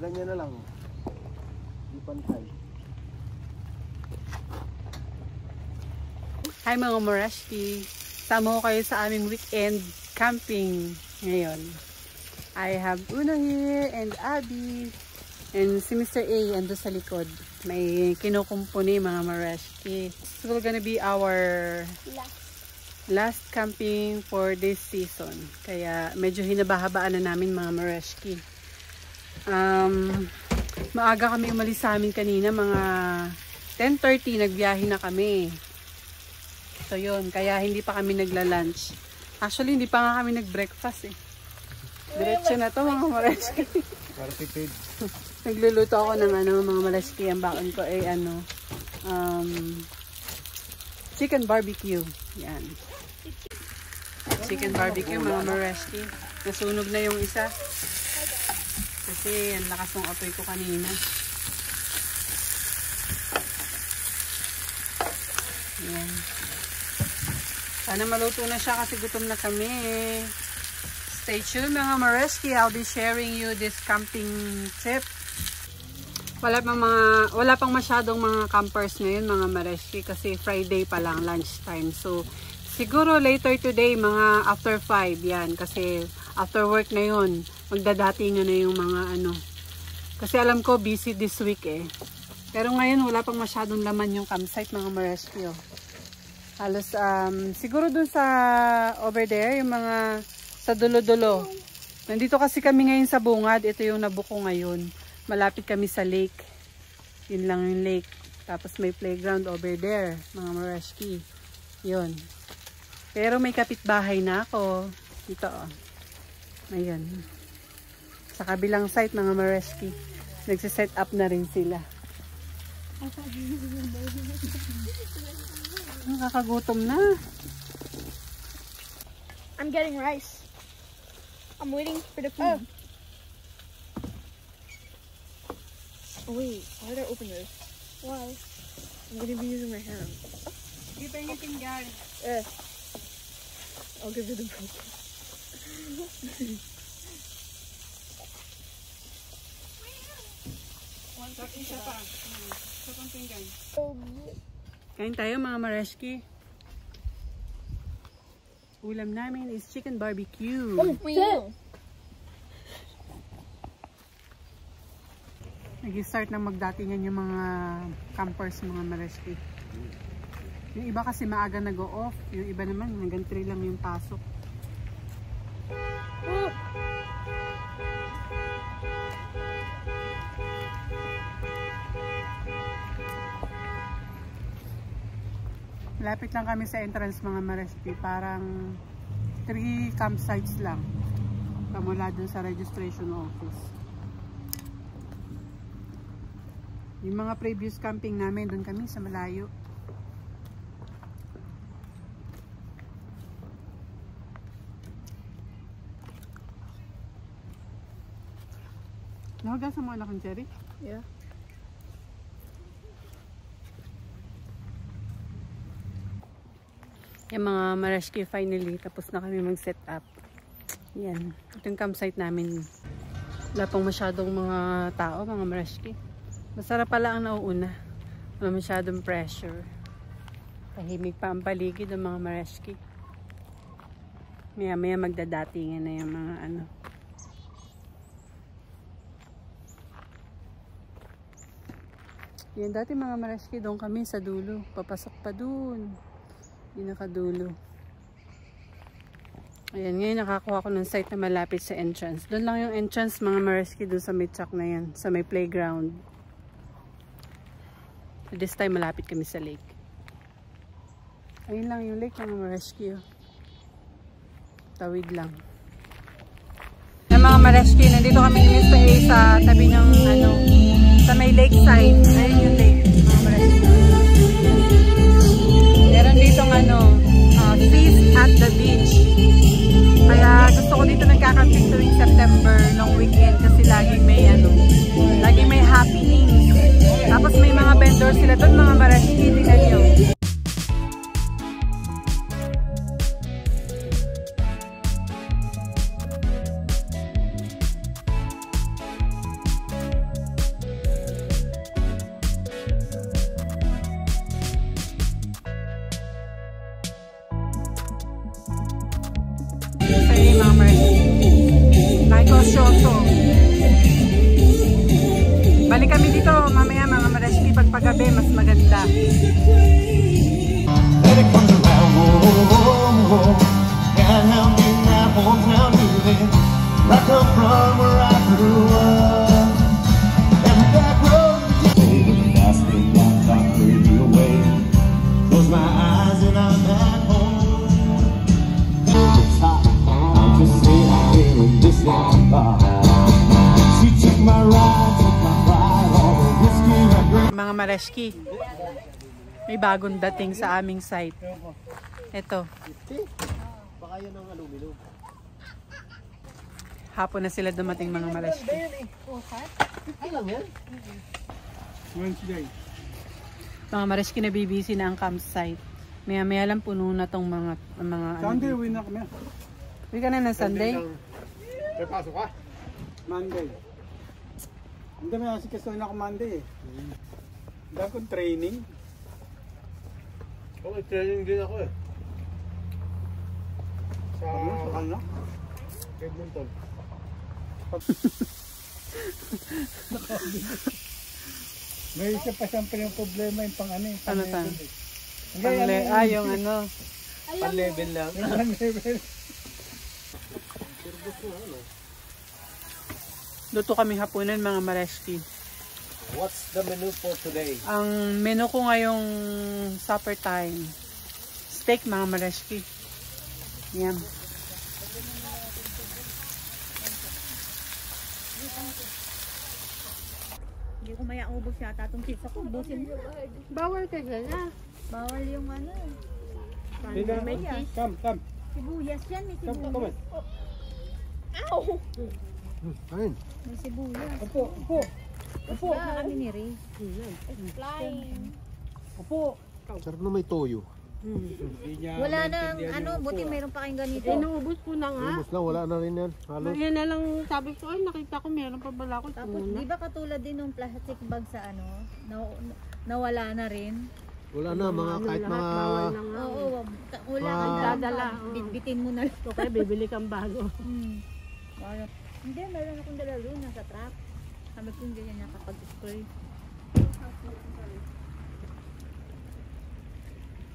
Paganyan na lang. Di pantay. Hi mga Moreski. Sama ko kayo sa aming weekend camping ngayon. I have Uno here and Abby. And si Mr. A ando sa likod. May kinukumpuni mga Moreski. This will gonna be our last camping for this season. Kaya medyo hinabahabaan na namin mga Moreski. Maaga kami umalis sa amin kanina. Mga 10:30 nagbiyahe na kami. So yun, kaya hindi pa kami nagla-lunch. Actually, hindi pa nga kami nag-breakfast eh. Diretso na to mga Moreski. Para tipid. Nagluluto ako ng mga Moreski. Ang bakon ko ay chicken barbecue. Yan. Chicken barbecue mga Moreski. Nasunog na yung isa. Kasi ang lakas ng apoy ko kanina. Yan. Sana maluto na siya kasi gutom na kami. Stay tuned mga Moreski. I'll be sharing you this camping trip. Wala pang masyadong mga campers ngayon mga Moreski kasi Friday pa lang lunchtime. So siguro later today mga after 5 yan kasi after work na yun magdadatingan na yung mga kasi alam ko busy this week eh. Pero ngayon wala pang masyadong laman yung campsite mga Moreski oh. Halos siguro dun sa over there yung mga sa dulo-dulo. Nandito kasi kami ngayon sa bungad. Ito yung nabuko ngayon. Malapit kami sa lake. Yun lang yung lake. Tapos may playground over there mga Moreski. Yun. Pero may kapitbahay na ako. Dito oh. Ayun. Sa kabilang site mga Moreski. Nagsiset up na rin sila. Nakakagutom na. I'm getting rice. I'm waiting for the food. Oh wait, why did I open this? Why? I'm gonna be using my hand. Give anything guys. I'll give you the broken. Isa pa. Sa pang pinggan. Kain tayo mga Moreski. Ulam namin is chicken barbecue. Nag-start na magdatingan yung mga campers mga Moreski. Yung iba kasi maaga nag-o-off. Yung iba naman hanggang 3 lang yung pasok. Lapit lang kami sa entrance mga Moreski. Parang 3 campsites lang. Pamula dun sa registration office. Yung mga previous camping namin, dun kami sa malayo. Nahugasan mo anak ng cherry? Yeah. Yung mga Moreski finally, tapos na kami mag-set up. Yan. Ito yung campsite namin. Wala pang masyadong mga tao, mga Moreski. Masarap pala ang nauuna. Wala masyadong pressure. Tahimik pa ang paligid ng mga Moreski. Maya-maya magdadatingan na yung mga Yan, dati mga Moreski, doon kami sa dulo. Papasok pa doon. Pinakadulo. Ayan, ngayon nakakuha ko ng site na malapit sa entrance. Doon lang yung entrance mga Moreski, doon sa may truck na yan, sa may playground. This time malapit kami sa lake. Ayun lang yung lake mga Moreski. Tawid lang. Yung mga Moreski, nandito kami sa tabi ng sa may lakeside. Ayun yung lake mga Moreski. Meron ditong feast at the beach. Kaya gusto ko dito nagkakamping tuwing September ng weekend kasi laging may happenings. Tapos may mga vendors sila doon mga Moreski. Tingnan nyo. Negosyoso. Balik kami dito mamaya mga Mareski pag paggabi mas maganda. Mga Mareski, may bagong dating sa aming site. Ito. Baka yun ang aluminum. Hapon na sila dumating mga Mareski. Ay lang yan? Wednesday. Mga Mareski, nabibisi na ang campsite. Maya-maya lang puno na tong mga Sunday, uwi na kami. Uwi ka na ng Sunday? May pasok ka? Monday. Hindi, may asikasuhin ako Monday eh. Dahil kong training. Okay, training din ako eh. Sa ano? Edmonton. May isa pa siyang problema yung pang ano eh. Ano ta? Yung ano. Pan-level lang. Luto kami hapunan mga Mareski. What's the menu for today? Ang menu ko ngayong supper time, steak mga Mareski. Yan. Hindi ko maya ubos yata itong pizza ko. Ubusin mo. Bawal ka na. Bawal yung ano. May cheese. Come. Sibuyas yan. May Come sibuyas. on. Ow! Ayun. May sibuyas. Upo. Wala kami ni Ray. It's flying. Upo. Sarap na may toyo. Wala nang ano. Buti mayroon pa kayong ganito. Naubos ko na nga. Ubus lang, wala na rin yan. Halos. Yan na lang sabi ko, ay nakita ko meron pa bala ko. Tapos di ba katulad din ng plastic bag sa ano. Nawala na rin. Wala na, mga kahit mga... Oo. Wala kang dadala. Bitbitin mo na lang. Okay, bibili kang bago. Hindi, meron akong dala doon. Nasa truck. Sabi ko hindi niya nakapag-spray.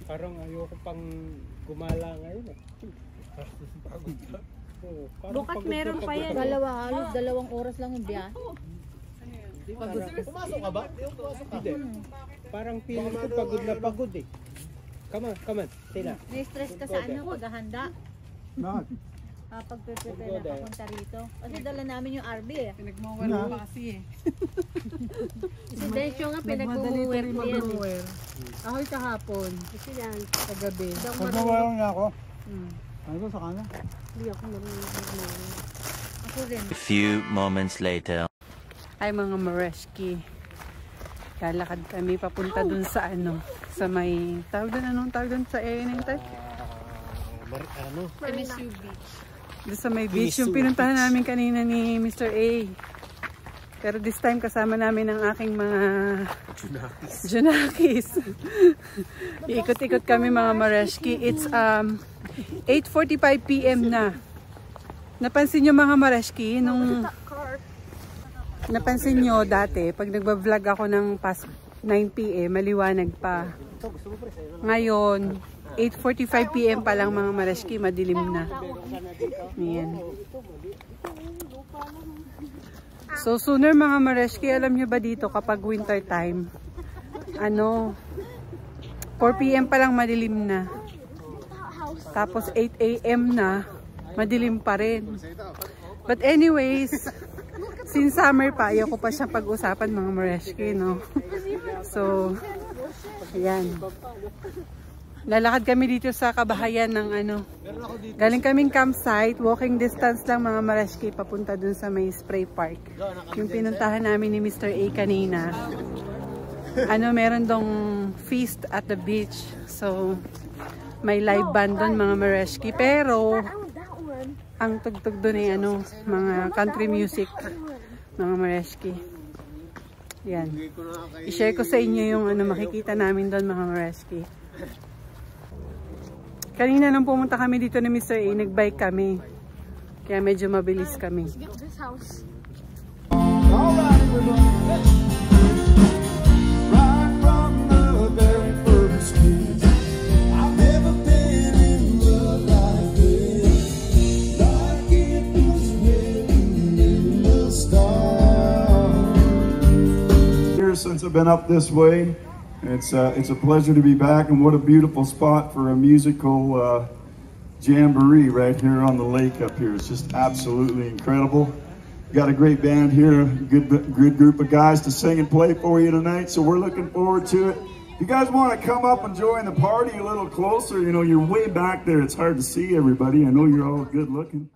Parang ayoko pang gumala ngayon eh. Bukas meron pa yan. Halos 2 oras lang yung biyahe. Pumasok ka ba? Hindi. Parang feeling ko pagod na pagod eh. Come on. Sila. May-stress ka sa ano, paghahanda. Bakit? Pag-prepare na papunta rito. Kasi dala namin yung RB eh. Pinagmawalan pa kasi eh. Si Densyo nga pinag-mower ko yan eh. Ahoy kahapon. Kasi yan, kagabi. Pagmawalan nga ako. Ano ko sa kana? Hindi ako marunong magmawalan. Ako rin. A few moments later. Ay mga Mareski. Lalakad kami papunta dun sa ano. Sa may, tawag dun sa area na yun tayo? MSU Beach. Doon sa may beach, yung pinuntahan namin kanina ni Mr. A. Pero this time kasama namin ang aking mga Junakis. Iikot-ikot kami mga Mareski. It's 8:45 PM na. Napansin nyo mga Mareski, napansin nyo dati, pag nagbablog ako ng past 9 PM, maliwanag pa. Ngayon, 8:45 PM pa lang mga Mareski, madilim na. Ayan. So sooner mga Mareski, alam nyo ba dito kapag winter time, 4 PM pa lang madilim na. Tapos 8 AM na, madilim pa rin. But anyways, since summer pa, ayoko pa siyang pag-usapan mga Mareski, no? So, ayan. Lalakad kami dito sa kabahayan ng galing kaming campsite, walking distance lang mga Mareski, papunta dun sa may spray park. Yung pinuntahan namin ni Mr. A kanina. Meron dong feast at the beach. So, may live band dun mga Mareski. Pero, ang tugtog dun ay mga country music mga Mareski. Yan. I-share ko sa inyo yung makikita namin dun mga Mareski. Mareski. Kanina nung pumunta kami dito ni Mr. A, nagbike kami. Kaya medyo mabilis kami. Let's get this house. Since I've been up this way, it's a pleasure to be back, and what a beautiful spot for a musical jamboree right here on the lake up here. It's just absolutely incredible. Got a great band here, a good group of guys to sing and play for you tonight, so we're looking forward to it. If you guys want to come up and join the party a little closer, you know, you're way back there. It's hard to see everybody. I know you're all good looking.